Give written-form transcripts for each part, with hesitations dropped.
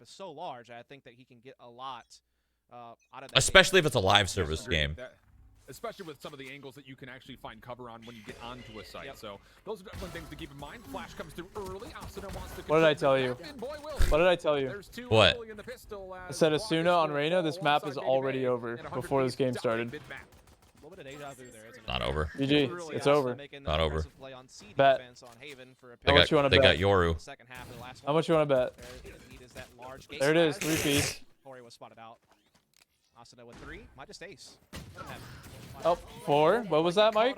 is so large. I think that he can get a lot out of that. Especially if it's a live service game. Especially with some of the angles that you can actually find cover on when you get onto a site. So those are definitely things to keep in mind. Flash comes through early. Asuna wants to What did I tell you? What did I tell you? What? I said Asuna on Reyna, this map is already over before this game started. Not over. GG, it's over. Not over. Bet. How much you want to They got bet? Yoru. How much you want to bet? There it is, 3 piece. Tori was spotted out. Asuna with 3, might just ace. Oh, 4. What was that, Mike?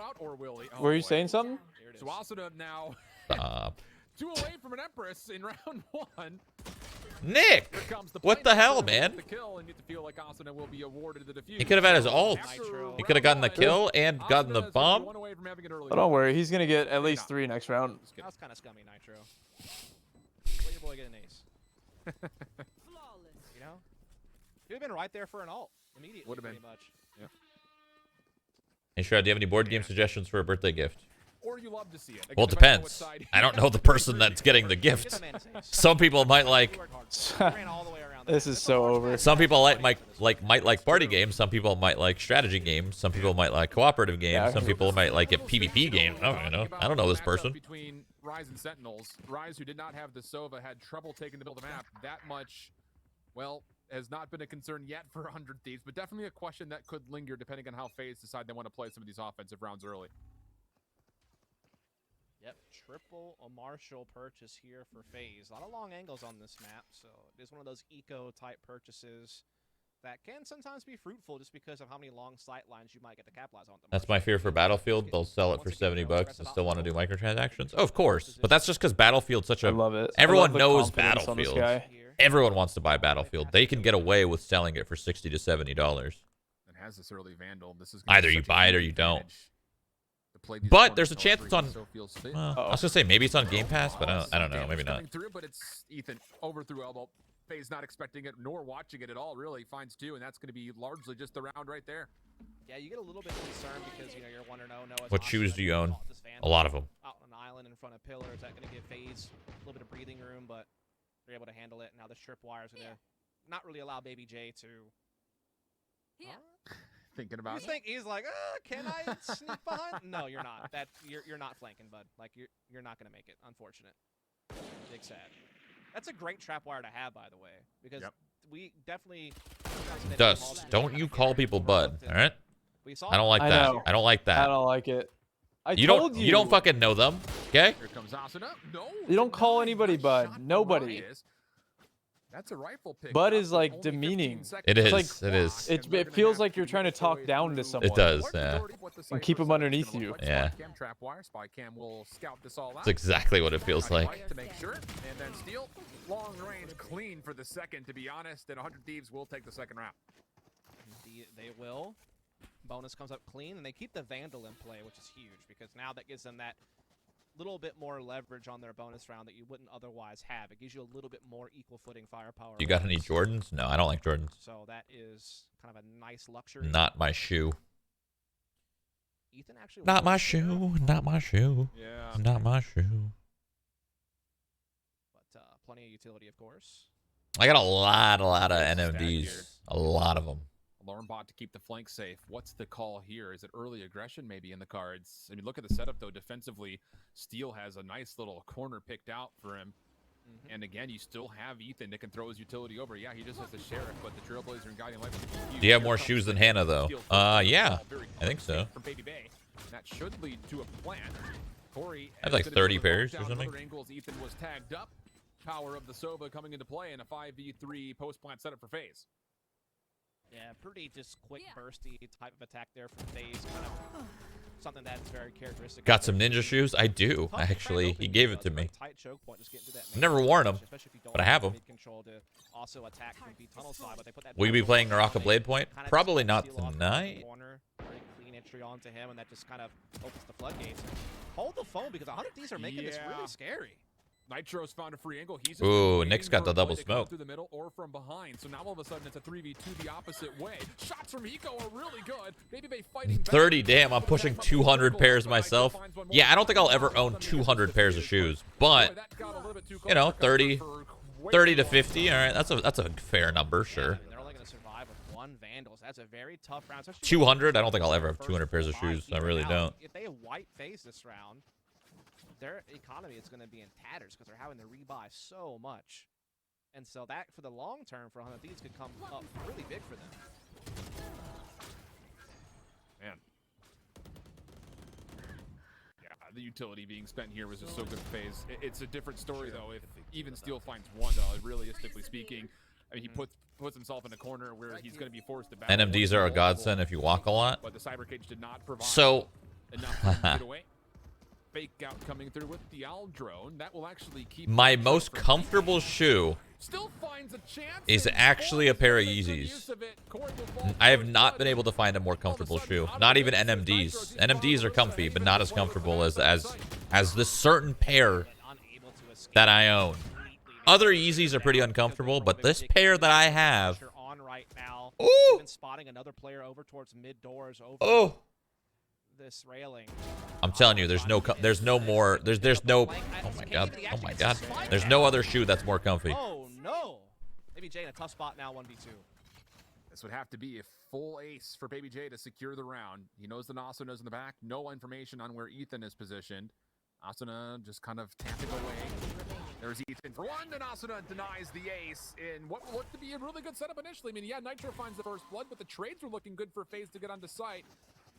Were you saying something? So Asuna now Stop. 2 away from an Empress in round 1. Nick! What the hell, man? He could have had his ult. He could have gotten the kill and gotten the bomb. Oh, don't worry, he's gonna get at least 3 next round. That was kind of scummy, Nitro. Let your boy get an ace. You know? You'd have been right there for an ult immediately. Would have been. Pretty much. Yeah. Hey, Shroud, do you have any board game suggestions for a birthday gift? Or you love to see it. Well, it depends. I don't know the person that's getting the gift. Some people might like. This is so over. Some people might like party games. Some people might like strategy games. Some people might like cooperative games. Yeah. Some people might like a PvP game. I don't know this person. Between Rise and Sentinels, Rise, who did not have the Sova, had trouble taking the build map. That much, well, has not been a concern yet for 100 Thieves, but definitely a question that could linger depending on how FaZe decide they want to play some of these offensive rounds early. Yep, triple a Marshall purchase here for FaZe. A lot of long angles on this map, so it is one of those eco-type purchases that can sometimes be fruitful just because of how many long sight lines you might get to capitalize on them. That's my fear for Battlefield. They'll sell it for $70 and still want to do microtransactions. Oh, of course, but that's just because Battlefield's such a. I love it. Everyone I love the knows confidence on this Battlefield. guy. Everyone wants to buy Battlefield. They can get away with selling it for $60 to $70. And has this early Vandal. This is Either you buy it or you don't. But there's a chance it's on. I was gonna say maybe it's on Game Pass, but I don't know. Maybe not. Through, but it's Ethan over through elbow. FaZe not expecting it nor watching it at all. Really finds 2, and that's going to be largely just the round right there. Yeah, you get a little bit concerned because you're wondering, oh no. What shoes do you own? A lot of them. Out on an island in front of pillars, is that going to give FaZe a little bit of breathing room, but they're able to handle it. Now the strip wire is going to not really allow Baby J to. Thinking about it. He's like, can I sneak behind? No, you're not. You're not flanking, bud. Like you're not gonna make it. Unfortunate. Big sad. That's a great trap wire to have, by the way, because we definitely. Dust. Don't you call people bud? All right. I don't like I that. know. I don't like that. I don't like it. You don't fucking know them. Okay. Here comes Asuna. No. You don't call anybody bud. Nobody. That's a rifle pick. Bud is like demeaning. It is. Like, it is. It feels like you're trying to talk down to someone. It does. Yeah. And keep them underneath you. Yeah. Will scout this all out. That's exactly what it feels like. To make sure, and then steal long range clean for the second. To be honest, and 100 Thieves will take the second round. They will. Bonus comes up clean, and they keep the Vandal in play, which is huge because now that gives them that little bit more leverage on their bonus round that you wouldn't otherwise have. It gives you a little bit more equal footing firepower. You got any Jordans? No, I don't like Jordans. So that is kind of a nice luxury. Not my shoe. Ethan actually. Not my shoe. Not my shoe. Yeah. Not my shoe. But plenty of utility, of course. I got a lot of NMDs. A lot of them. Alarm bot to keep the flank safe. What's the call here? Is it early aggression maybe in the cards? I mean, look at the setup, though. Defensively, Steel has a nice little corner picked out for him. And again, you still have Ethan that can throw his utility over. Yeah, he just has the Sheriff, but the Trailblazer and Guiding Light. Do you have more shoes than Hannah, though? Yeah, I think so. From Baby Bay. That should lead to a plan. Corey I have like 30 pairs or something. Angles. Ethan was tagged up. Power of the Sova coming into play in a 5v3 post-plant setup for FaZe. Yeah, pretty just quick bursty type of attack there from FaZe. Kind of something that's very characteristic. Got some ninja shoes? I do, actually. He gave it to me. I've never worn them, but I have them. Will you be playing Naraka Blade Point? Probably not tonight. Very clean entry onto him, and that just kind of opens the floodgates. Hold the phone because 100 Thieves are making this really scary. Nitro's found a free angle. He's ooh, Nick's got the double smoke. Through the middle or from behind. So now all of a sudden it's a 3v2 the opposite way. Shots from Eco are really good. Baby Bay fighting 30, damn, I'm pushing 200 pairs myself. Yeah, I don't think I'll ever own 200 pairs of shoes, but, you know, 30. 30 to 50. All right, that's a fair number, sure. I mean, they're only going to survive with 1 vandals. That's a very tough round. 200. I don't think I'll ever have 200 pairs of shoes. I really don't. If they white phase this round, their economy is going to be in tatters because they're having to rebuy so much. And so that, for the long term, for 100 Thieves could come up really big for them. Man. Yeah, the utility being spent here was just so good for FaZe. It's a different story, though. If even Steel finds one, realistically speaking, I mean, he puts himself in a corner where he's going to be forced to battle. NMDs are a godsend if you walk a lot. But the cyber cage did not provide enough to get away. Fake out coming through with the owl drone. That will actually keep my most comfortable shoe still finds a chance is actually a pair of Yeezys. I have not been able to find a more comfortable shoe. Not even NMDs. NMDs are comfy, but not as comfortable as this certain pair that I own. Other Yeezys are pretty uncomfortable, but this pair that I have. Ooh. Spotting another player over towards mid doors. Oh. This railing. I'm telling you, there's no more. There's no. Oh my god. Oh my god. There's no other shoe that's more comfy. Oh no. Baby J in a tough spot now. 1v2. This would have to be a full ace for Baby J to secure the round. He knows the Asuna's in the back. No information on where Ethan is positioned. Asuna just kind of tapping away. There's Ethan for one, and Asuna denies the ace in what looked to be a really good setup initially. I mean, yeah, Nitro finds the first blood, but the trades were looking good for FaZe to get onto site.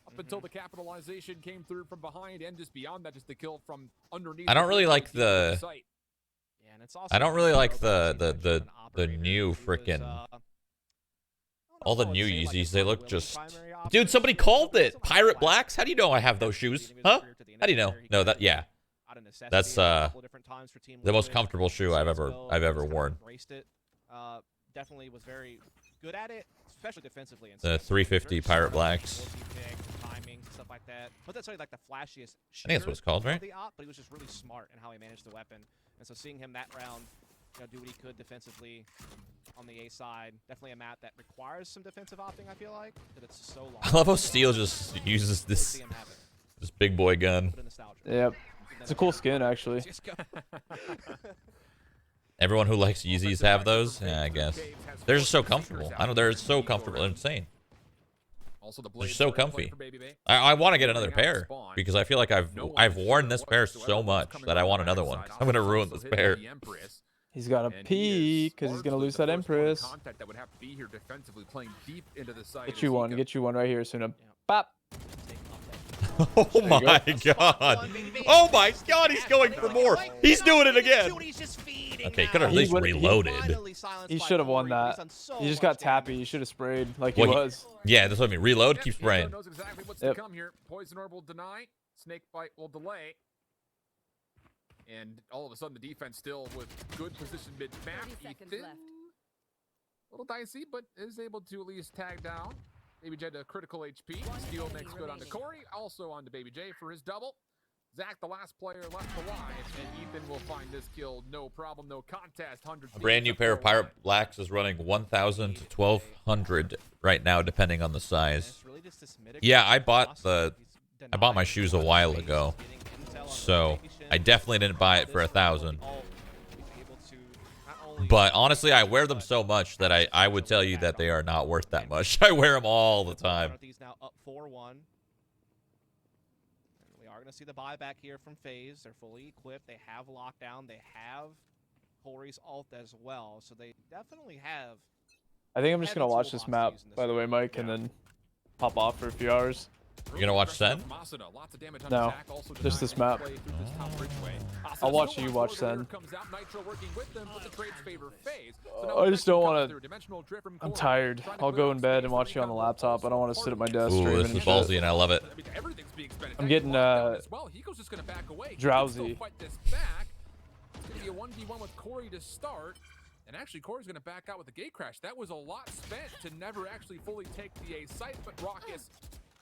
Up until the capitalization came through from behind, and just beyond that, just the kill from underneath. I don't really like the. Yeah, and it's also I don't really like the new frickin'. All the new Yeezys, they look just. Dude, somebody called it Pirate Blacks. How do you know I have those shoes? Huh? How do you know? No, yeah. That's the most comfortable shoe I've ever worn. Definitely was very good at it, especially defensively. The 350 Pirate Blacks. Timing, stuff like that. But that's like the flashiest. I think that's what it's called, right? But he was just really smart in how he managed the weapon. And so seeing him that round, do what he could defensively on the A side. Definitely a map that requires some defensive opting, I feel like. That it's so long. I love how Steel just uses this big boy gun. Yep. It's a cool skin, actually. Everyone who likes Yeezys have those? Yeah, I guess. They're just so comfortable. I know they're so comfortable. They're insane. They're so comfy. I want to get another pair because I feel like I've worn this pair so much that I want another one. I'm gonna ruin this pair. He's got a peek because he's gonna lose that Empress. Get you one right here, Asuna. Bop. Oh my god! Oh my god! He's going for more. He's doing it again. Okay, he could have at least reloaded. He should have won that. He just got tappy. He should have sprayed like he was. Yeah, that's what I mean. Reload, keep spraying. Knows exactly what's to come here. Poison orb will deny. Snake bite will delay. And all of a sudden, the defense still with good position mid-map. Ethan, a little dicey, but is able to at least tag down. Baby J to critical HP. Steel makes good onto Corey. Also onto Baby J for his double. Zach, the last player left alive, and Ethan will find this kill. No problem, no contest. A brand new pair of Pirate Blacks is running 1,000 to 1,200 right now, depending on the size. Yeah, I bought my shoes a while ago, so I definitely didn't buy it for 1,000. But honestly, I wear them so much that I would tell you that they are not worth that much. I wear them all the time. Now up 4-1. We are going to see the buyback here from FaZe. They're fully equipped. They have lockdown. They have Corey's ult as well. So they definitely have. I think I'm just going to watch this map, by the way, Mike, and then pop off for a few hours. You're gonna watch Sen? No, just this map. I'll watch you watch Sen. I just don't want to. I'm tired. I'll go in bed and watch you on the laptop. I don't want to sit at my desk. Ooh, this is ballsy, and I love it. I'm getting drowsy. It's gonna be a 1v1 with Corey to start. And actually, Corey's going to back out with the gate crash. That was a lot spent to never actually fully take the A site, but Raucus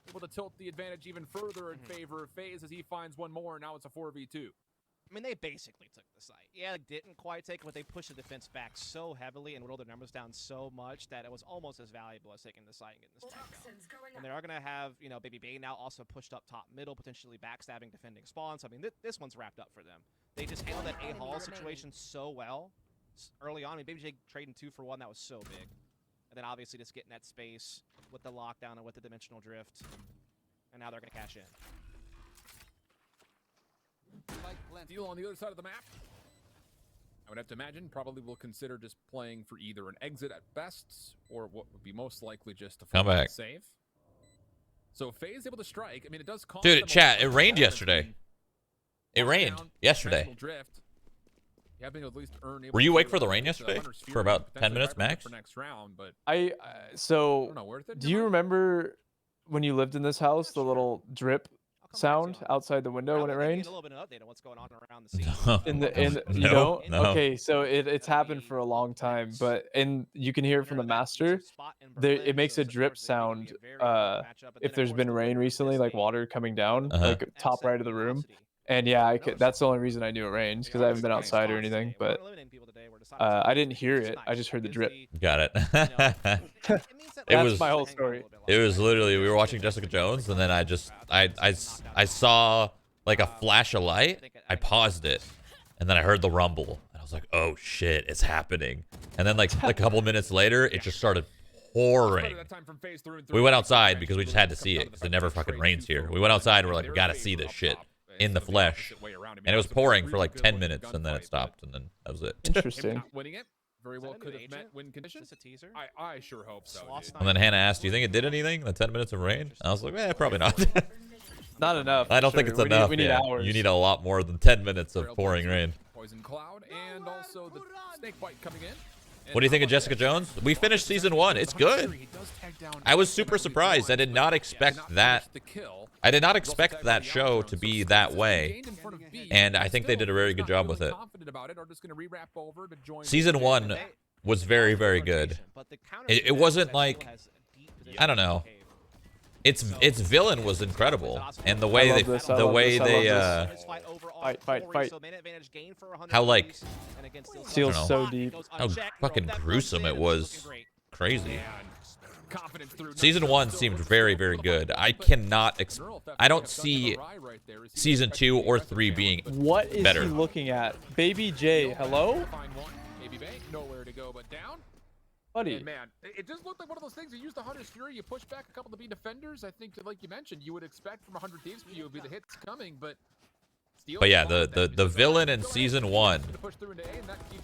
able to tilt the advantage even further in favor of FaZe as he finds one more. Now it's a 4v2. I mean, they basically took the site. Yeah, didn't quite take it, but they pushed the defense back so heavily and whittled their numbers down so much that it was almost as valuable as taking the site and getting this takedown. And they are going to have, Baby Bay now also pushed up top middle, potentially backstabbing defending spawns. I mean, this one's wrapped up for them. They just handled that A-Hall situation so well early on. I mean, BBJ trading 2 for 1, that was so big. And then obviously just getting that space with the lockdown and with the dimensional drift. And now they're going to cash in. Steel on the other side of the map. I would have to imagine probably will consider just playing for either an exit at best or what would be most likely just a Come back. save. So FaZe able to strike. I mean, it does cost Dude, them chat, a it lot rained of yesterday. It rained yesterday. Drift. You have been at least Were you awake for the rain yesterday? For about 10 minutes max? For next round, but So I don't know, worth it? do you remember when you lived in this house, the little drip sound outside the window when it rained? A little bit of update on what's going on around the scene. You don't? No. Okay, so it's happened for a long time, but you can hear it from the master. It makes a drip sound if there's been rain recently, like water coming down, like top right of the room. And yeah, that's the only reason I knew it rained, because I haven't been outside or anything. But I didn't hear it. I just heard the drip. Got it. That's my whole story. It was literally, we were watching Jessica Jones, and then I saw like a flash of light. I paused it, and then I heard the rumble, and I was like, oh shit, it's happening. And then like a couple minutes later, it just started pouring. We went outside because we just had to see it, because it never fucking rains here. We went outside and we're like, we gotta see this shit in the flesh. And it was pouring for like 10 minutes, and then it stopped, and then that was it. Interesting. Winning it very well could have meant win conditions. Is this a teaser? I sure hope so. And then Hannah asked, do you think it did anything, the 10 minutes of rain? I was like, probably not. Not enough. I don't think it's enough. We need hours. You need a lot more than 10 minutes of pouring rain. Poison cloud and also the snake bite coming in. What do you think of Jessica Jones? We finished season 1. It's good. I was super surprised. I did not expect that. I did not expect that show to be that way. And I think they did a very good job with it. Season 1 was very, very good. It wasn't like, I don't know. Its villain was incredible, and the way they fight. How like Steel's so deep. How fucking gruesome it was. Crazy. Season 1 seemed very, very good. I don't see season 2 or 3 being What is better. he looking at? Baby J, hello? Baby Bay, nowhere to go but down. Buddy. And man, it just looked like one of those things. You use the Hunter's Fury, you push back a couple of B defenders. I think, like you mentioned, you would expect from 100 Thieves POV the hits coming, but yeah, the villain in season 1,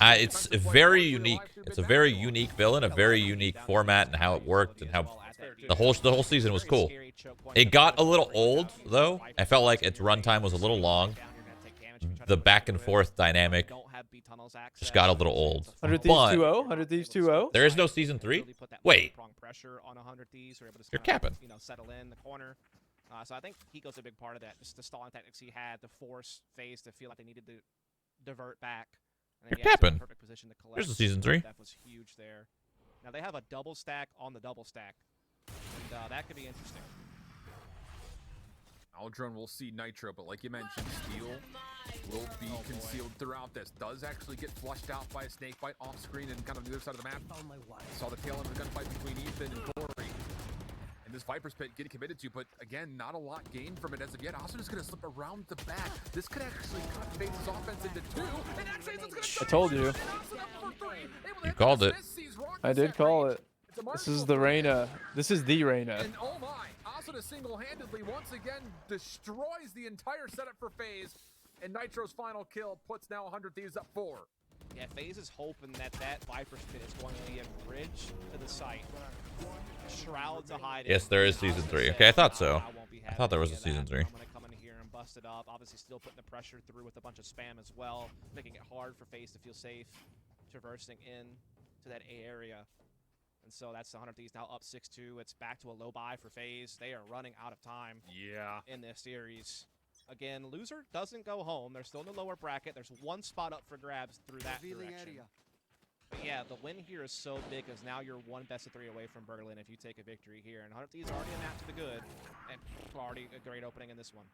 it's very unique. It's a very unique villain, a very unique format, and how it worked, and how the whole season was cool. It got a little old though. I felt like its runtime was a little long. The back and forth dynamic just got a little old. 100 Thieves 2-0? 100 Thieves 2-0? There is no season 3? Wait. You're capping. Settle in the corner. So I think Hiko's a big part of that. Just the stalling tactics he had to force FaZe to feel like they needed to divert back. And You're capping. Perfect position to collect. Here's the season 3. That was huge there. Now they have a double stack on the double stack. And that could be interesting. Aldrone will see Nitro, but like you mentioned, Steel will be concealed throughout this. Does actually get flushed out by a snake bite off screen and kind of the other side of the map. Saw the tail end of the gunfight between Ethan and Corey. And this Viper's Pit getting committed to, but again, not a lot gained from it as of yet. Asuna's going to slip around the back. This could actually cut FaZe's offense into 2. And actually, it's going to I told you. You called it. I did call it. This is the Reyna. This is the Reyna. And oh my, Asuna single-handedly once again destroys the entire setup for FaZe. And Nitro's final kill puts now 100 Thieves up 4. Yeah, FaZe is hoping that Viper's Pit is going to be a bridge to the site. Shroud to hide. Yes, there is season 3. Okay, I thought so. I thought there was a season 3. I'm going to come in here and bust it up. Obviously, still putting the pressure through with a bunch of spam as well, making it hard for FaZe to feel safe, traversing in to that A area. And so that's the 100 Thieves now up 6-2. It's back to a low buy for FaZe. They are running out of time in this series. Again, loser doesn't go home. They're still in the lower bracket. There's one spot up for grabs through that direction. But yeah, the win here is so big because now you're one best of 3 away from Berlin if you take a victory here. And 100 Thieves already a map to the good. And already a great opening in this one.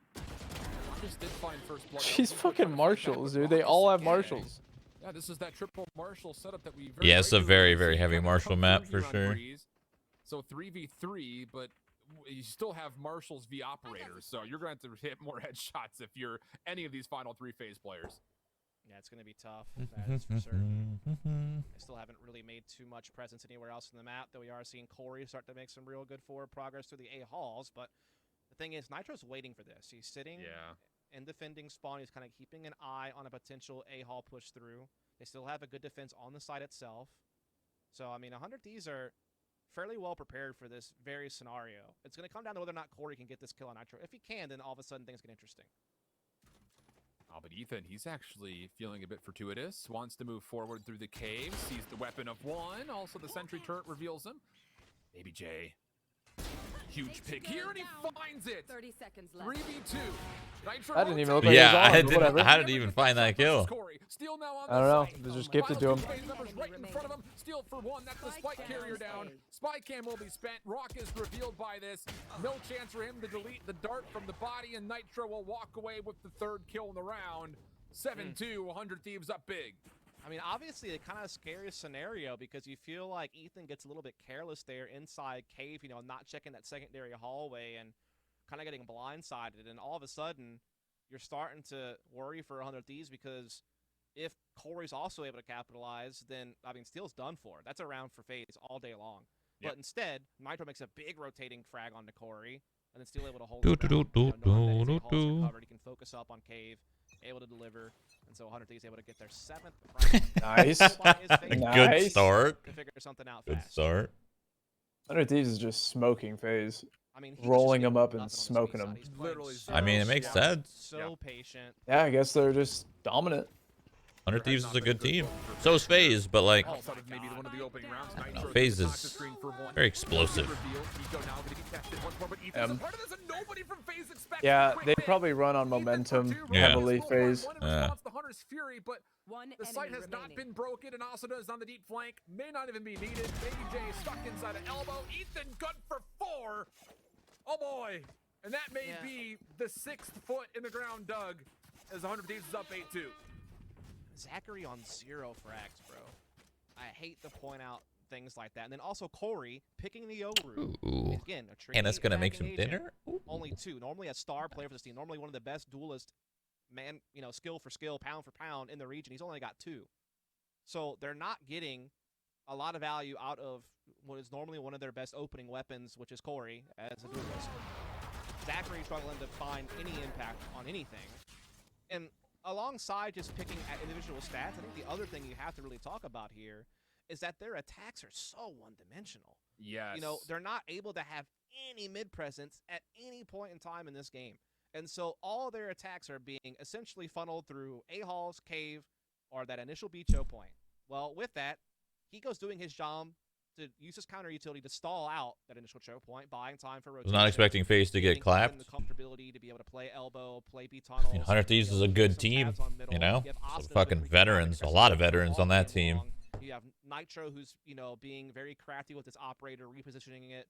She's fucking marshals, dude. They all have marshals. Yeah, this is that triple marshal setup that we Yeah, it's a very, very heavy marshal map for sure. So 3v3, but you still have marshals v operators, so you're going to have to hit more headshots if you're any of these final 3 FaZe players. Yeah, it's going to be tough. That is for certain. They still haven't really made too much presence anywhere else in the map, though we are seeing Corey start to make some real good forward progress through the A halls. But the thing is, Nitro's waiting for this. He's sitting in defending spawn. He's kind of keeping an eye on a potential A hall push through. They still have a good defense on the site itself. So, I mean, 100 Ds are fairly well prepared for this very scenario. It's going to come down to whether or not Corey can get this kill on Nitro. If he can, then all of a sudden things get interesting. Oh, but Ethan, he's actually feeling a bit fortuitous. Wants to move forward through the cave. Sees the weapon of one. Also, the sentry turret reveals him. Baby J. Huge pick here, and he finds it. 30 seconds left. 3v2. Nitro I didn't even look like it was on, I didn't even find that kill. I don't know. It was just gifted to him. Right in front of him. Steal for one. That's the spike carrier down. Spy cam will be spent. Rock is revealed by this. No chance for him to delete the dart from the body, and Nitro will walk away with the third kill in the round. 7-2. 100 Thieves up big. I mean, obviously, a kind of scary scenario because you feel like Ethan gets a little bit careless there inside cave, you know, not checking that secondary hallway and kind of getting blindsided. And all of a sudden, you're starting to worry for 100 Thieves because if Corey's also able to capitalize, then, I mean, Steel's done for. That's a round for FaZe all day long. Yep. But instead, Nitro makes a big rotating frag onto Corey, and then Steel able to hold it down. He can focus up on cave, able to deliver. And so 100 Thieves able to get their 7th round. Nice. Good start. To figure something out Good fast. start. 100 Thieves is just smoking FaZe. I mean, rolling them up and smoking them. I mean, it makes sense. So patient. Yeah, I guess they're just dominant. 100 Thieves is a good team. So is FaZe, but like, FaZe is very explosive. Yeah, they probably run on momentum heavily, FaZe. The site has not been broken, and asuna is on the deep flank. May not even be needed. Baby J stuck inside an elbow. Ethan gun for 4. Oh boy. And that may be the 6th foot in the ground dug as 100 Thieves is up 8-2. Zachary on 0 frags, bro. I hate to point out things like that. And then also Corey picking the O route. Again, a and that's gonna make some dinner. Only 2. Normally a star player for this team. Normally one of the best duelist, man, you know, skill for skill, pound for pound in the region. He's only got 2. So they're not getting a lot of value out of what is normally one of their best opening weapons, which is Corey as a duelist. Zachary struggling to find any impact on anything. And alongside just picking at individual stats, I think the other thing you have to really talk about here is that their attacks are so one-dimensional. Yes. You know, they're not able to have any mid-presence at any point in time in this game. And so all their attacks are being essentially funneled through A-halls, cave, or that initial B choke point. Well, with that, he goes doing his job to use his counter utility to stall out that initial choke point, buying time for rotation. Was not expecting FaZe to get clapped. The comfortability to be able to play elbow, play B tunnels. 100 Thieves is a good team, you know. Some fucking veterans, a lot of veterans on that team. You have Nitro, who's, you know, being very crafty with his operator, repositioning it.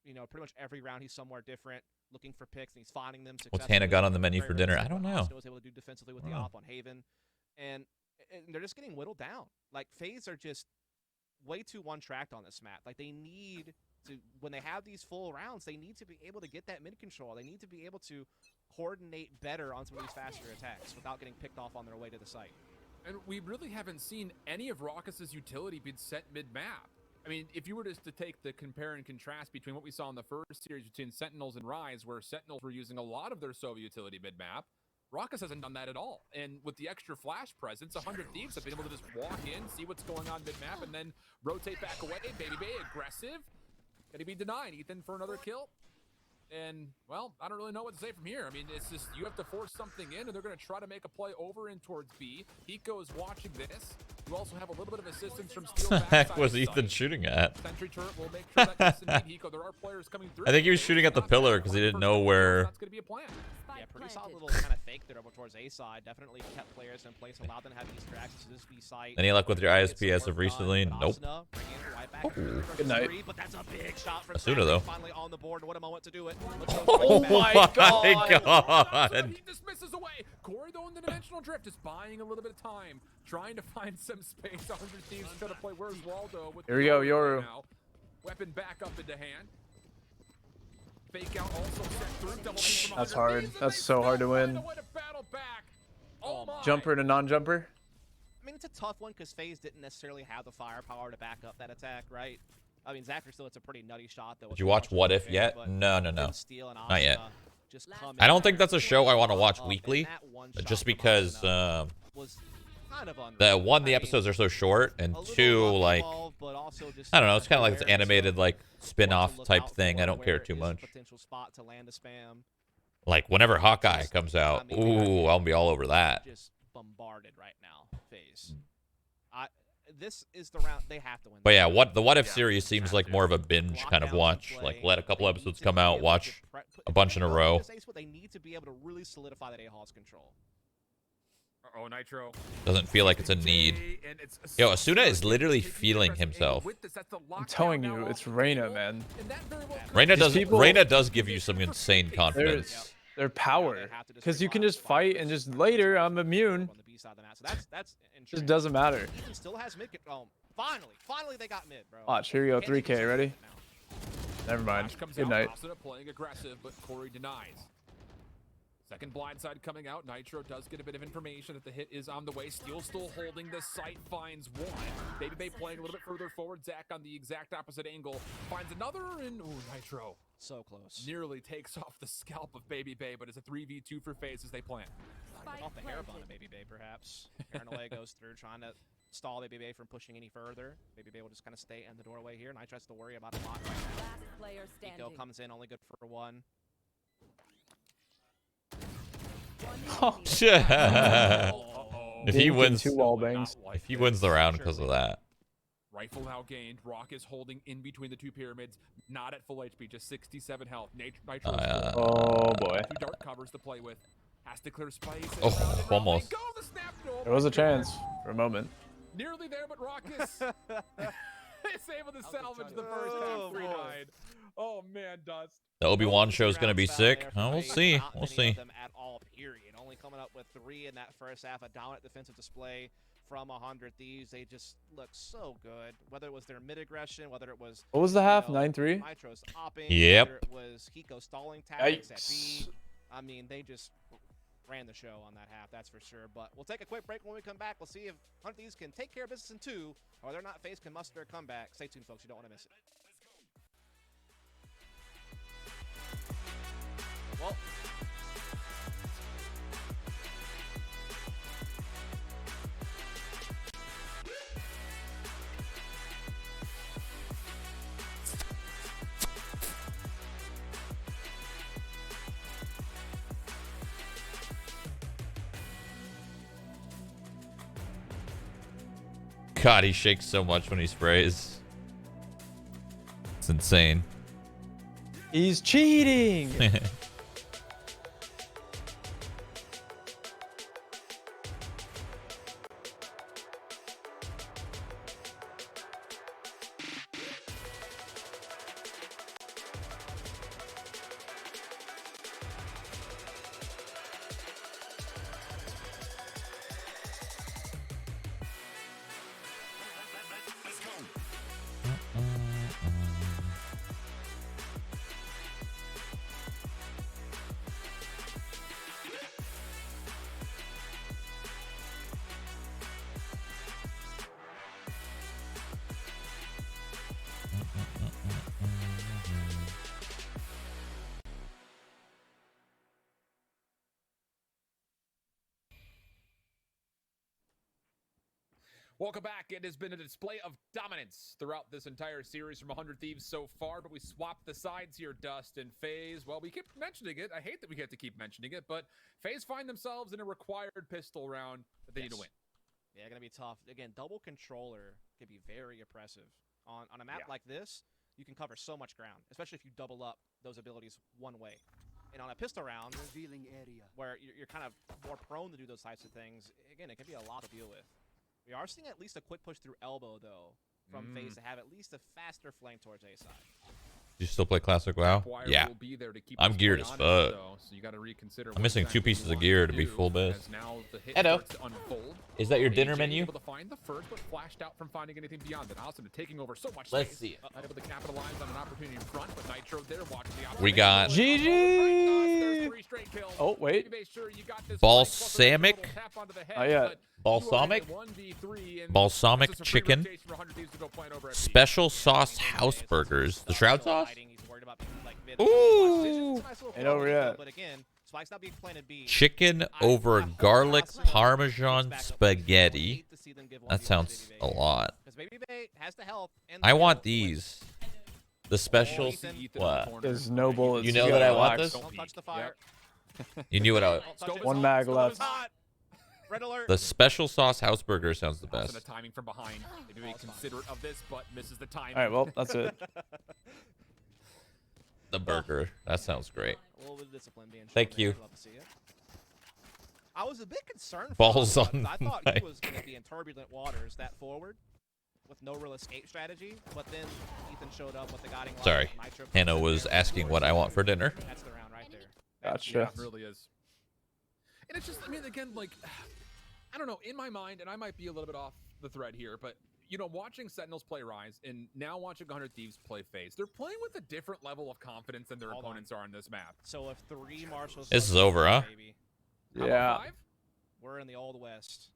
You know, pretty much every round he's somewhere different, looking for picks, and he's finding them. What's Hannah got on the menu for dinner? I don't know. Was able to do defensively with the op on Haven, and they're just getting whittled down. Like FaZe are just way too one-tracked on this map. Like they need to, when they have these full rounds, they need to be able to get that mid control. They need to be able to coordinate better on some of these faster attacks without getting picked off on their way to the site. And we really haven't seen any of Raucus's utility being sent mid-map. I mean, if you were just to take the compare and contrast between what we saw in the first series between Sentinels and Rise, where Sentinels were using a lot of their Sova utility mid-map, Raucus hasn't done that at all. And with the extra flash presence, 100 Thieves have been able to just walk in, see what's going on mid-map, and then rotate back away. Baby Bay, aggressive. Can he be denied? Ethan for another kill? And, well, I don't really know what to say from here. I mean, it's just, you have to force something in, and they're going to try to make a play over in towards B. Hiko's watching this. You also have a little bit of assistance from Steel. What the heck was Ethan shooting at? Sentry turret will make sure that gets indeed Hiko. There are players coming through. I think he was shooting at the pillar because he didn't know where. That's going to be a plan. Yeah, pretty solid little kind of fake there over towards A side. Definitely kept players in place, allowed them to have Easter access to this B site. Any luck with your ISP as of recently? Nope. Good night. But that's a big shot from Asuna, though. Finally on the board. What a moment to do it. Oh my god! He dismisses away. Corey, though, in the dimensional drift, is buying a little bit of time, trying to find some space. 100 Thieves trying to play. Where's Waldo? With here we go, Yoru. Now. Weapon back up into hand. Fake out also set through. Double That's hard. That's so hard to win. Oh Jumper to non-jumper. I mean, it's a tough one because FaZe didn't necessarily have the firepower to back up that attack, right? I mean, Zachary still, it's a pretty nutty shot, though. Did you watch What If yet? No. Not yet. I don't think that's a show I want to watch weekly, just because the episodes are so short, and two, like, I don't know, it's kind of like this animated, like, spin-off type thing. I don't care too much. Like, whenever Hawkeye comes out, ooh, I'll be all over that. Just bombarded right now, FaZe. This is the round they have to win. But yeah, the What If series seems like more of a binge kind of watch. Like, let a couple episodes come out, watch a bunch in a row. They need to be able to really solidify that A-Hall's control. Oh, Nitro. Doesn't feel like it's a need. Yo, Asuna is literally feeling himself. I'm telling you, it's Reyna, man. Reyna does give you some insane confidence. Their power, because you can just fight and just later I'm immune. Just doesn't matter. Still has mid. Oh, finally they got mid, bro. Watch, here you go, 3K, ready? Never mind. Good night. Playing aggressive, but Corey denies. Second blindside coming out. Nitro does get a bit of information that the hit is on the way. Steel still holding the site, finds one. Baby Bay playing a little bit further forward. Zach on the exact opposite angle. Finds another, and ooh, Nitro. So close. Nearly takes off the scalp of Baby Bay, but it's a 3v2 for FaZe as they plant. Off the hair bun of Baby Bay, perhaps. Paranoia goes through, trying to stall Baby Bay from pushing any further. Baby Bay will just kind of stay in the doorway here. Nitro has to worry about a lot right now. Eco comes in, only good for one. Oh, shit. If he wins, two wall bangs. if he wins the round because of that. Rifle now gained. Rock is holding in between the two pyramids. Not at full HP, just 67 health. Nitro. Oh boy. Two dark covers to play with. Has to clear space. Oh, almost. There was a chance for a moment. Nearly there, but Rock is able to salvage the first half 3-9. Oh man, Dust. The Obi-Wan show is going to be sick. Oh, we'll see. We'll see. Them at all, period. Only coming up with 3 in that first half. A dominant defensive display from 100 Thieves. They just look so good. Whether it was their mid-aggression, whether it was... What was the half? 9-3? Nitro's opping, yep. whether it was Hiko stalling tactics at B. I mean, they just ran the show on that half, that's for sure. But we'll take a quick break. When we come back, we'll see if 100 Thieves can take care of business in 2, or whether or not FaZe can muster a comeback. Stay tuned, folks. You don't want to miss it. Well, God, he shakes so much when he sprays. It's insane. He's cheating. Welcome back. It has been a display of dominance throughout this entire series from 100 Thieves so far, but we swapped the sides here, Dust and FaZe. Well, we keep mentioning it. I hate that we have to keep mentioning it, but FaZe find themselves in a required pistol round that they need to win. Yeah, gonna be tough. Again, double controller can be very oppressive. On a map like this, you can cover so much ground, especially if you double up those abilities one way. And on a pistol round, revealing area where you're kind of more prone to do those types of things, again, it can be a lot to deal with. We are seeing at least a quick push through elbow, though, from FaZe to have at least a faster flank towards A side. You still play Classic WoW? Yeah. I'm geared as fuck. So you gotta reconsider I'm missing 2 pieces of gear to be full best. Hello. Is that your dinner menu? Able to find the first, but flashed out from finding anything beyond it. Asuna taking over so much Let's space. see it. Able to capitalize on an opportunity in front, but Nitro there watching the opportunity. We got GG. Oh wait. Balsamic. Not yet. Balsamic? You are in a 1v3, and Balsamic this is a free chicken. rotation for 100 Thieves to go plant over at B. Special sauce house burgers. The Shroud sauce? Ooh. Ooh. Ain't over yet. But again, Spike's not being planted B. Chicken over garlic parmesan spaghetti. That sounds a lot. I want these. The special. What? There's no bullets. You know gotta that I want relax. this? Don't touch the fire. You knew what I. One mag left. Red alert. The special sauce house burger sounds the Also, best. the timing from behind. Maybe be considerate of this, but misses the timing. All right, well, that's it. The burger. That sounds great. A little bit of discipline being shown Thank there. you. Love to see it. I was a bit concerned. For Balls him, on I thought my- he was going to be in turbulent waters that forward with no real escape strategy. But then Ethan showed up with the guiding light. Sorry. Nitro Hannah was asking what I want for dinner. That's the round right there. Gotcha. Yeah, it really is. And it's just, I mean, again, like, I don't know, in my mind, and I might be a little bit off the thread here, but, you know, watching Sentinels play Rise and now watching 100 Thieves play FaZe, they're playing with a different level of confidence than their Hold on. opponents are on this map. So if 3 marshals. This is over, huh? Baby, How about Yeah. 5? we're in the Old West.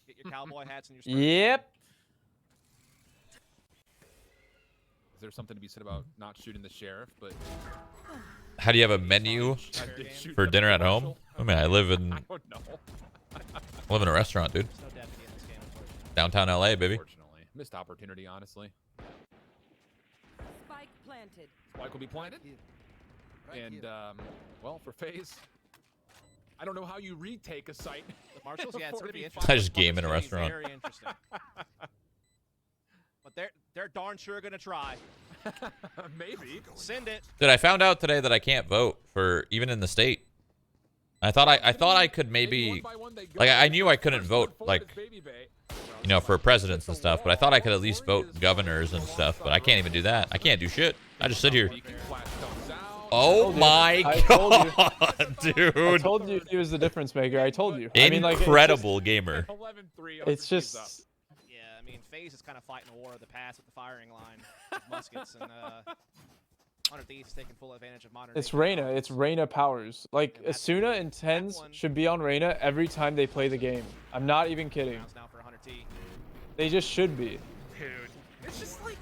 Get your cowboy hats and your. Yep. Is there something to be said about not shooting the sheriff, but How do you have a menu I did shoot for the dinner at home? marshal? I mean, I live in I don't know. in a restaurant, dude. There's no deputy in this game, unfortunately. Downtown LA, baby. Unfortunately. Missed opportunity, honestly. Spike planted. Spike will be planted. And, well, for FaZe, I don't know how you retake a site. The marshals, yeah, it's going to be 45. interesting. I just game in a It's gonna be restaurant. Very interesting. But they're darn sure going to try. Maybe. Send it. Dude, I found out today that I can't vote for even in the state. I thought I could maybe, like, I knew I couldn't vote, like, you know, for presidents and stuff, but I thought I could at least vote governors and stuff, but I can't even do that. I can't do shit. I just sit here. Oh my I told you. god, dude. I told you he was the difference maker. I told you. I mean, like, Incredible gamer. It's just. Yeah, I mean, FaZe is kind of fighting a war of the past with the firing line with muskets, and 100 Thieves taking full advantage of modern. It's Reyna. It's Reyna powers. Like, And that's- Asuna and TENZ should be on Reyna every time they play the game. I'm not even kidding. rounds now for 100T. They just should be. Dude, it's just like,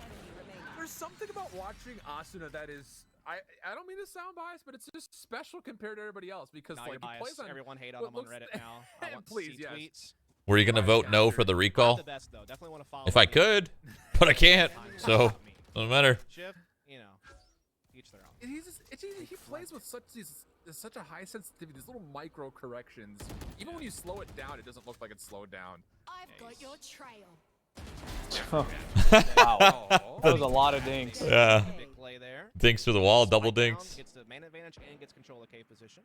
there's something about watching Asuna that is, I don't mean to sound biased, but it's just special compared to everybody else because, Now like, you're he plays biased. on, Everyone hate on what them on looks- Reddit now. I want Please, to see yes. tweets. Were you gonna vote no for the Not recall? the best though. Definitely want to follow. If I me. could, but I can't, so doesn't matter. Shiv, you know, each their own. He plays with such a high sensitivity, these little micro corrections. Even when you slow it down, it doesn't look like it's slowed down. I've got your trail. Wow. Oh. That was a lot of dinks. Yeah. Big play there. Dinks to the wall, double Spike down, dinks. Gets the man advantage and gets control of K position.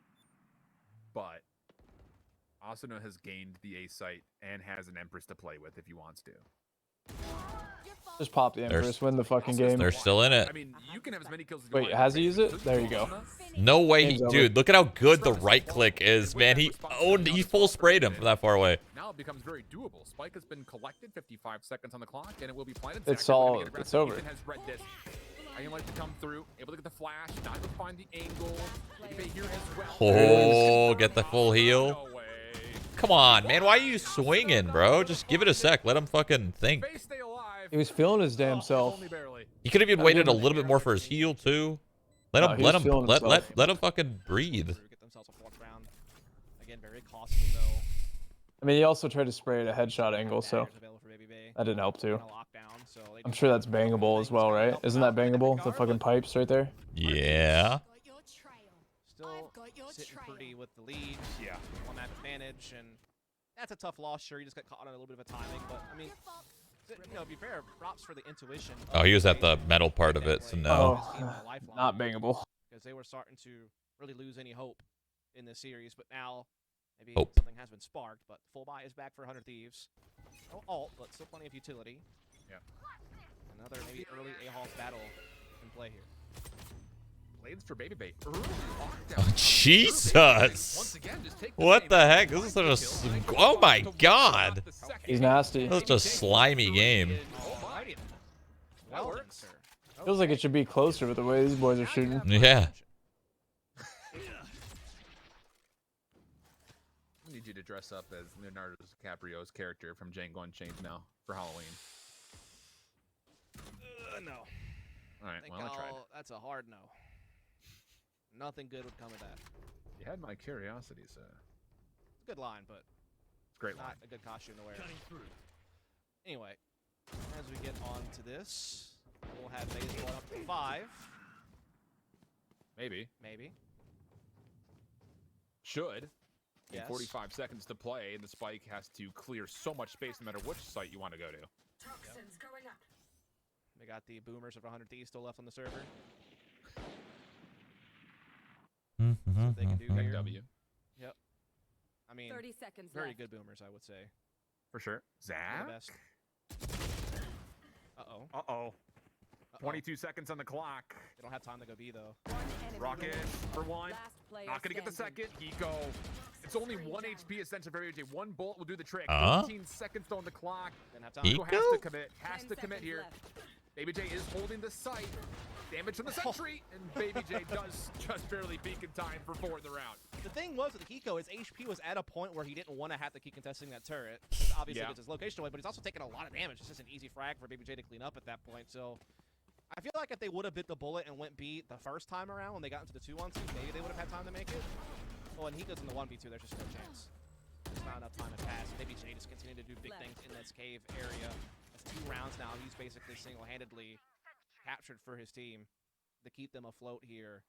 But Asuna has gained the A site and has an Empress to play with if he wants to. Just pop the Empress, win the fucking game. They're still in it. I mean, you can have as many kills as you Wait, want. has he used it? There you go. No way, Game's over. dude. Look at how good the right click is, man. He full sprayed him from that far away. Now it becomes very doable. Spike has been collected, 55 seconds on the clock, and it will be planted. It's Zach, all- gonna get it's aggressive. over. Ethan has red disc. I can like to come through, able to get the flash, not able to find the angle. Maybe here as well. Oh, get the full heal. No way. Come on, man. Why are you swinging, bro? Just give it a sec. Let him fucking think. Face stay alive. He was feeling his damn Oh, self. only barely. He could have even waited a little bit more for his heal too. Let No, him, he let was him, feeling himself. let him fucking breathe. Get themselves a fourth round. Again, very costly though. I mean, he also tried to spray at a headshot angle, so Daggers available for Baby Bay. that didn't help too. In a lockdown, so they I'm do sure have that's a couple bangable things as well, kinda right? help Isn't them that out in bangable? regard, The fucking but pipes right there. Yeah. Got your trail. Still I've got your sitting trail. pretty with the lead Yeah. on that advantage, and that's a tough loss. Sure, you just got caught on a little bit of a timing, but I mean, you know, to be fair, props for the intuition. Oh, he was at the metal part of it, so no. Not bangable. because they were starting to really lose any hope in this series. But now, maybe Hope. something has been sparked. But full buy is back for 100 Thieves. No ult, but still plenty of utility. Yeah. Another maybe early A-Hall battle in play here. Blades for Baby Bay. Early lockdown. Oh, Jesus. Once again, just take What same the heck? kill, This is find such the a kill, oh my to god. the second. He's nasty. That's just a slimy game. Alrighty. That Well, works. sir. Feels like it should be closer with the way these boys are shooting. Yeah. When you need you to dress up as Leonardo DiCaprio's character from Django Unchained now for Halloween. No. All right, well, I tried. That's a hard no. Nothing good would come of that. You had my curiosity, sir. It's a good line, but It's a great not line. a good costume to wear. Anyway, as we get on to this, we'll have FaZe going up to 5. Maybe. Maybe. Should. In Yes. 45 seconds to play, and the spike has to clear so much space no matter which site you want to go to. Toxins going up. We got the boomers of 100 Thieves still left on the server. What they can do here. W. Yep. I mean, 30 seconds very left. good boomers, I would say. For sure. They're Zap. the best. Uh-oh. Uh-oh. Uh-oh. 22 seconds on the clock. They don't have time to go B, though. One enemy Rocket remaining. for one. Last player Not gonna get the standing. second. Hiko. It's only 1 HP essential for AJ. One bullet will do the trick. Huh? 15 seconds on the clock. Didn't have time. Hiko? Hiko has to commit. Has 10 to commit seconds here. left. Baby J is holding the site. Damage from the sentry, and Baby J does just barely peak in time for 4 in the round. The thing was with Hiko, his HP was at a point where he didn't want to have to keep contesting that turret. 'Cause obviously, Yeah. it's his location away, but he's also taking a lot of damage. It's just an easy frag for Baby J to clean up at that point. So I feel like if they would have bit the bullet and went B the first time around when they got into the 2-on-2, maybe they would have had time to make it. Well, when Hiko's in the 1v2, there's just no chance. There's not enough time to pass. Baby J just continuing to do big things in this cave area. That's 2 rounds now. He's basically single-handedly captured for his team to keep them afloat here.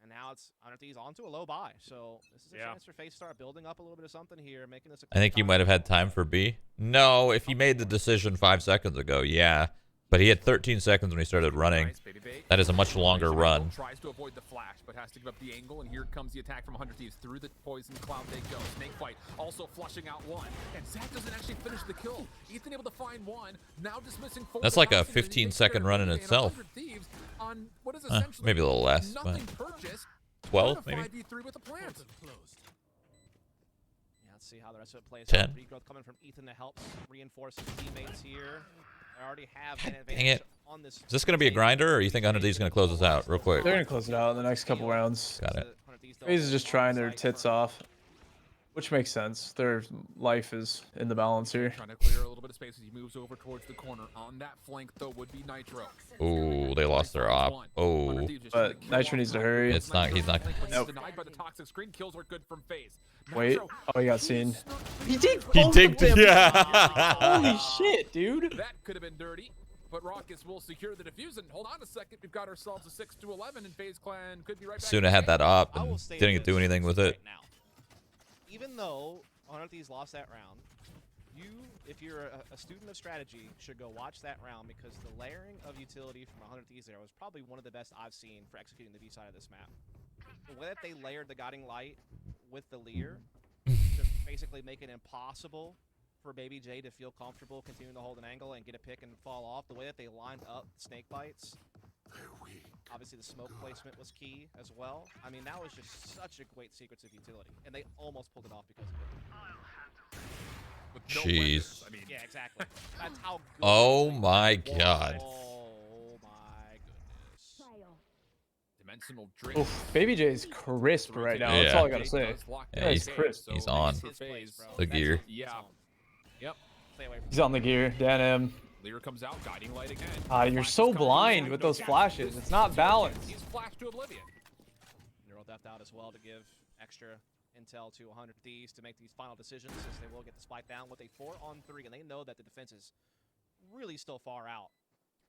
And now it's 100 Thieves onto a low buy. So this is a chance for FaZe to start building up a little bit of something here, making this a I think he might have had time for B. No, if he made the decision 5 seconds ago, yeah. But he had 13 seconds when he started running. Nice, Baby J. That is a much longer run. Tries to avoid the flash, but has to give up the angle, and here comes the attack from 100 Thieves. Through the poison cloud they go. Snake fight, also flushing out one. And Zach doesn't actually finish the kill. Ethan able to find one, now dismissing 4. That's like a 15-second run in itself. Thieves on what is essentially Maybe a little less, but nothing purchased. 12 maybe. 5v3 with a plant. Yeah, let's see how the rest of it plays 10. out. Regrowth coming from Ethan to help reinforce his teammates here. They already have an advantage Dang it. on this. Is this going to be a grinder, or you think 100 Thieves is going to close us out real quick? They're gonna close it out in the next couple rounds. Got it. FaZe is just trying their tits off, which makes sense. Their life is in the balance here. Trying to clear a little bit of space as he moves over towards the corner. On that flank, though, would be Nitro. Ooh, they lost their op. Oh, But Nitro needs to hurry. It's not- he's not- Nope. Denied by the toxic screen. Kills are good from FaZe. Wait. Nitro, Oh, he got seen. He did. he both digged. of them. Yeah. Holy shit, dude. that could have been dirty. But Rockets will secure the defuse. And hold on a second. We've got ourselves a 6-11, and FaZe Clan could be right back. Suna had that op I will and say didn't this do anything with it. right now. Even though 100 Thieves lost that round, you, if you're a student of strategy, should go watch that round because the layering of utility from 100 Thieves there was probably one of the best I've seen for executing the B side of this map. The way that they layered the guiding light with the leer to basically make it impossible for Baby J to feel comfortable continuing to hold an angle and get a pick and fall off. The way that they lined up snake bites. Obviously, the smoke placement was key as well. I mean, that was just such a great secrets of utility, and they almost pulled it off because of it. With no Jeez. weapons. I mean, Yeah, exactly. That's how good. Oh it is. my god. Oh my goodness. Trial. dimensional drift. Oof, Baby J's crisp right now. That's Yeah. all I gotta say. Yeah, he's crisp. He's on. It's his place, bro. The That's gear. his Yeah. zone. Yep. Stay away from He's on the gear. Dan M. Lear comes out, guiding light again. You're Flashes so come through, blind no with those chance. flashes. It's not balanced. He's flashed to oblivion. Neural Depth out as well to give extra intel to 100 Thieves to make these final decisions, as they will get the spike down with a 4-on-3, and they know that the defense is really still far out.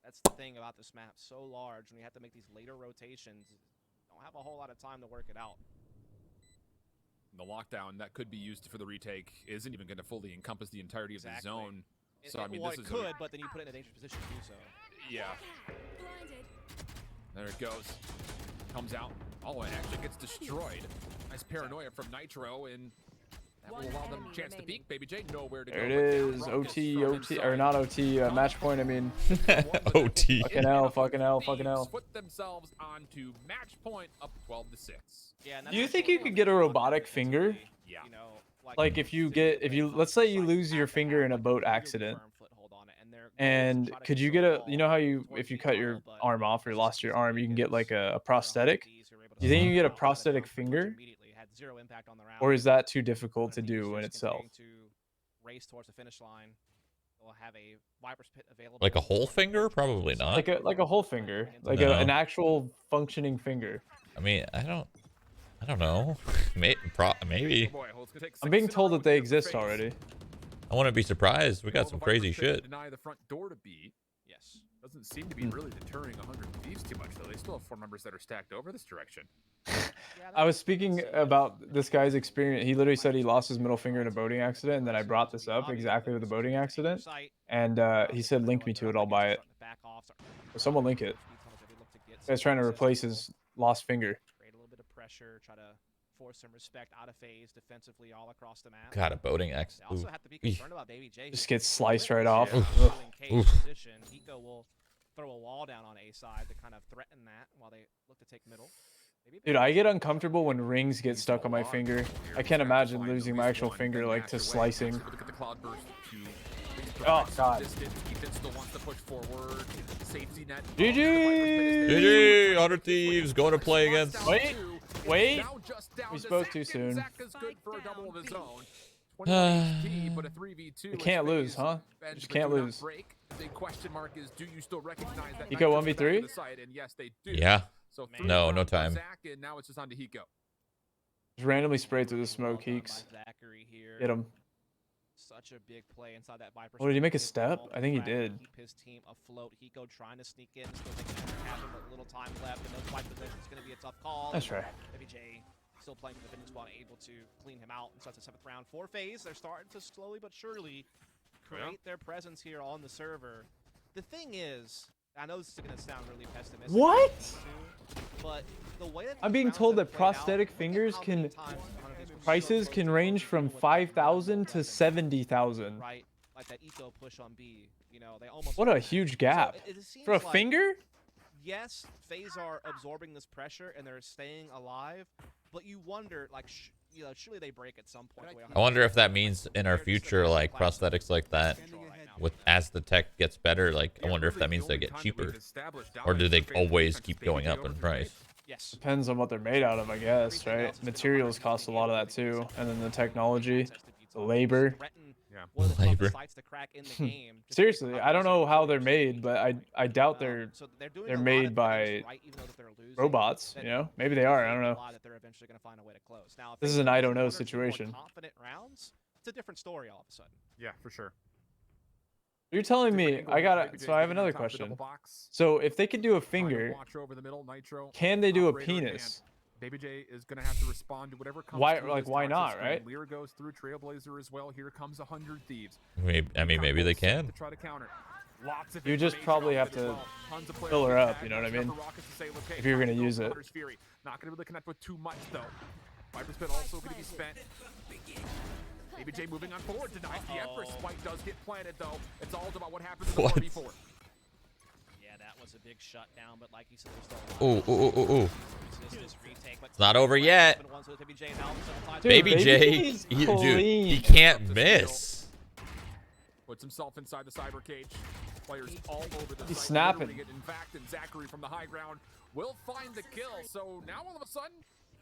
That's the thing about this map, so large, when you have to make these later rotations, you don't have a whole lot of time to work it out. The lockdown that could be used for the retake isn't even going to fully encompass the entirety of the Exactly. zone. So I mean, well, this it is could, but then you put it in a dangerous position to do so. yeah. Blinded. There it goes. Comes out. Oh, it actually gets destroyed. Nice paranoia from Nitro, and that will One allow them a enemy chance to remaining. peek. Baby J, nowhere to There go. it but down is. Ruckus OT, from OT, or inside. not OT, match point. I mean, OT. Fucking hell, fucking hell, fucking hell. Thieves put themselves onto match point, up 12-6. Yeah, and Do you that's think also you could get a one robotic defensively, finger? Yeah. You know, Like if you get, let's say you lose your finger in a boat accident, and could you get a, you know how you, if you cut your arm off or lost your arm, you can get like a prosthetic? Do you think you can get a prosthetic finger zero impact on the round. Or is that too difficult to But do in Viper's itself? continuing to race towards the finish line. They'll have a Viper's pit available. Like a whole finger? Probably not. Like a whole finger, like No. an actual functioning finger. I mean, I don't know. Maybe. Oh boy, well, it's gonna take I'm 6 being in a told row that they here for exist FaZe. already. I wouldn't be surprised. We got Well, some the crazy Vipers pick shit. Deny the front door to be. Yes. Doesn't seem to be really deterring 100 Thieves too much, though. They still have 4 members that are stacked over this direction. I was speaking about this guy's experience. He literally said he lost his middle finger in a boating accident, and then I brought this up exactly with the boating accident. And he said, "Link me to it. I'll buy it." So someone link it. This guy's trying to replace his lost finger. Create a little bit of pressure, try to force some respect out of FaZe defensively all across the map. God, a boating X. They also Ooh. have to be concerned about Baby J. Just gets sliced right off. Oof. Oof. Position. Hiko will throw a wall down on A side to kind of threaten that while they look to take middle. Maybe Dude, I get uncomfortable when rings get stuck on my finger. I can't imagine losing my actual finger like to slicing. Look at the cloud burst to Oh, God. distance. Ethan still wants to push forward. Safety net. GG, 100 Thieves going to play against. Wait, wait. Now just down We to spoke Zach, too and soon. Zach is good for a double of his own. 21 HP, but a 3v2. You can't lose, huh? You just can't lose. Break. The question mark is, do you still recognize that? Hiko Nitro 1v3? back to the site? And yes, they do. Yeah. So No, no time. Zach, and now it's just on to Hiko. Just randomly sprayed through the smoke, Well done Heeks. by Zachary here. Hit him. Such a big play inside that Viper. Oh, did he make a space. step? Multiple I think he frags to did. Keep his team afloat. Hiko trying to sneak in, still making it happen, but little time left. And those fight positions is going to be a tough call. That's right. Baby J still playing for the defending squad, able to clean him out and starts the 7th round for FaZe. They're starting to slowly but surely create their presence here on the server. The thing is, I know this is going to sound really pessimistic. What? But the way that I'm these being rounds told have that played out, prosthetic look at fingers how many can times 100 Thieves were so prices close can to range going from with that 5,000 to presence. 70,000. Right, like that eco push on B. You know, they almost. What a huge gap. So it seems For a like, finger? Yes, FaZe are absorbing this pressure and they're staying alive, but you wonder, like, you know, surely they break at some point. I wonder if that means in our future, like prosthetics like that, with as the tech gets better, like I wonder if that means they get cheaper, or do they always keep going up in price? Yes. Depends on what they're made out of, I guess, right? Materials cost a lot of that too. And then the technology, the labor. Labor. Seriously, I don't know how they're made, but I doubt they're made by robots, you know? Maybe they are, I don't know. This is an I don't know situation. Confident rounds, it's a different story all of a sudden. Yeah, for sure. You're telling me so I have another question. So if they could do a finger, can they do a penis? Baby J is gonna have to respond to whatever comes. Why- through like, this why toxic not, screen. right? Lear goes through Trailblazer as well. Here comes 100 Thieves. I mean, maybe they can. To try to counter. Lots of You just information probably off have it as to well. Tons of players fill her getting up, back. you know what I Watch out mean? for Rockets to say, okay, If you're gonna time to go use for it. Hunter's Fury. Not gonna really connect with too much though. Viper's Pit also gonna be spent. Baby J moving on forward tonight. The Empress Spike does get planted though. It's all about what happens in the What? 4v4. Yeah, that was a big shutdown, but like you said, there's still Ooh. It's not over yet. Dude, Baby J, J's dude, he clean. can't miss. Puts himself inside the cyber cage. Players all over the He's site, snapping. literally getting backed, and Zachary from the high ground will find the kill. So now all of a sudden,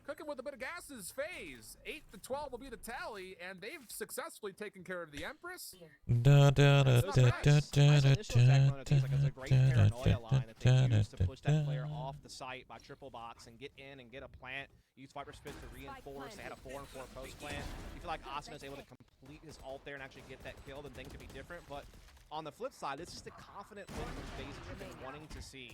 cooking with a bit of gas is FaZe. 8-12 will be the tally, and they've successfully taken care of the Empress. Da, da, da, Those da, are da, nice. da, Nice da, initial attack da, on it. It's like it's a great da, paranoia line that they use to da, push that player da. off the site by triple box and get in and get a plant. Use Viper Spit to reinforce. They had a 4-4 post plant. You feel like Asuna is able to complete his ult there and actually get that kill, then things could be different. But on the flip side, it's just a confident win from FaZe that you've been wanting to see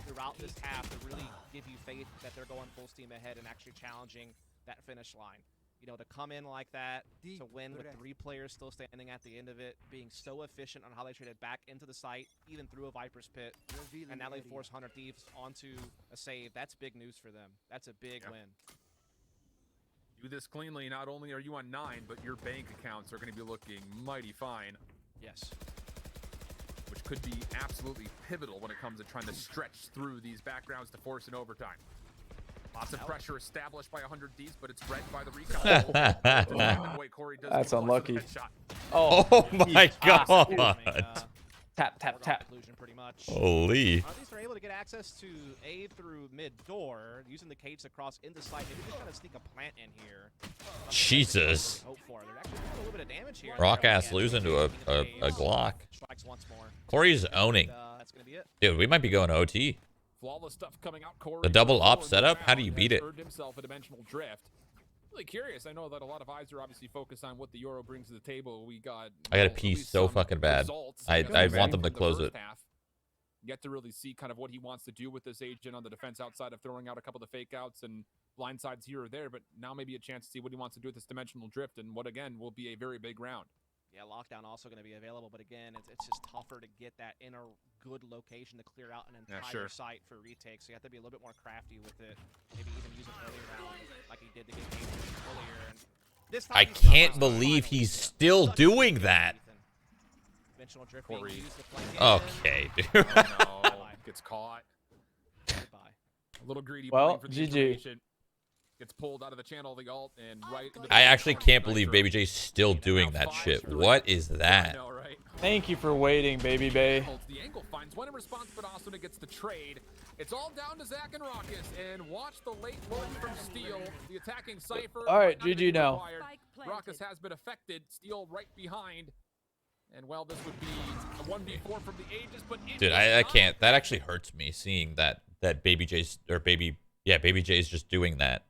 throughout this half to really give you faith that they're going full steam ahead and actually challenging that finish line. You know, to come in like that, to win with 3 players still standing at the end of it, being so efficient on how they traded back into the site, even through a Viper's Pit, and now they force 100 Thieves onto a save. That's big news for them. That's a big win. Do this cleanly, not only are you on 9, but your bank accounts are going to be looking mighty fine. Yes. Which could be absolutely pivotal when it comes to trying to stretch through these backgrounds to force an overtime. Lots of pressure established by 100 Ds, but it's read by the recon. Wait, Corey does That's get a unlucky. headshot. Oh my god. Tap, Tap. Pretty much. Holy. These are able to get access to A through mid door, using the cage to cross into site. Maybe just kind of sneak a plant in here. Jesus. Hope for. They're actually doing a little bit of damage here. Rock ass losing to a Glock. Strikes once more. Corey's owning. That's gonna be it. Dude, we might be going to OT. Flawless stuff coming out. Corey The double op forward setup? How do round you beat has it? earned himself a dimensional drift. Really curious. I know that a lot of eyes are obviously focused on what the Euro brings to the table. We got. I gotta at pee least so some fucking bad. results. I Because want them to in the close first it. half, Get to really see kind of what he wants to do with this agent on the defense outside of throwing out a couple of fake outs and blindsides here or there. But now maybe a chance to see what he wants to do with this dimensional drift and what again will be a very big round. Yeah, lockdown also going to be available, but again, it's just tougher to get that in a good location to clear out an entire site for retake. So you have to be a little bit more crafty with it. Maybe even use it early round like he did to get Cage earlier. And this time I he's can't not believe finally he's such still a doing good that. Ethan. Conventional drift being Corey. used to flank in. Okay, dude. Oh, no, gets caught. Goodbye. A little greedy. Well, playing for the GG. information. Gets pulled out of the channel of the alt and right. Into the I actually can't believe Nitro. Baby J's still doing that shit. What is I that? know, right? Thank you for waiting, Baby Bay. Holds the angle, finds one in response, but Asuna gets the trade. It's all down to Zach and Raucus, and watch the late load from Steel, the attacking Cypher. All right, might not GG be now. required. Raucus has been affected, Steel right behind. And well, this would be a 1v4 from the Aegis, but it Dude, is I not. can't. That actually hurts me seeing that Baby J's just doing that.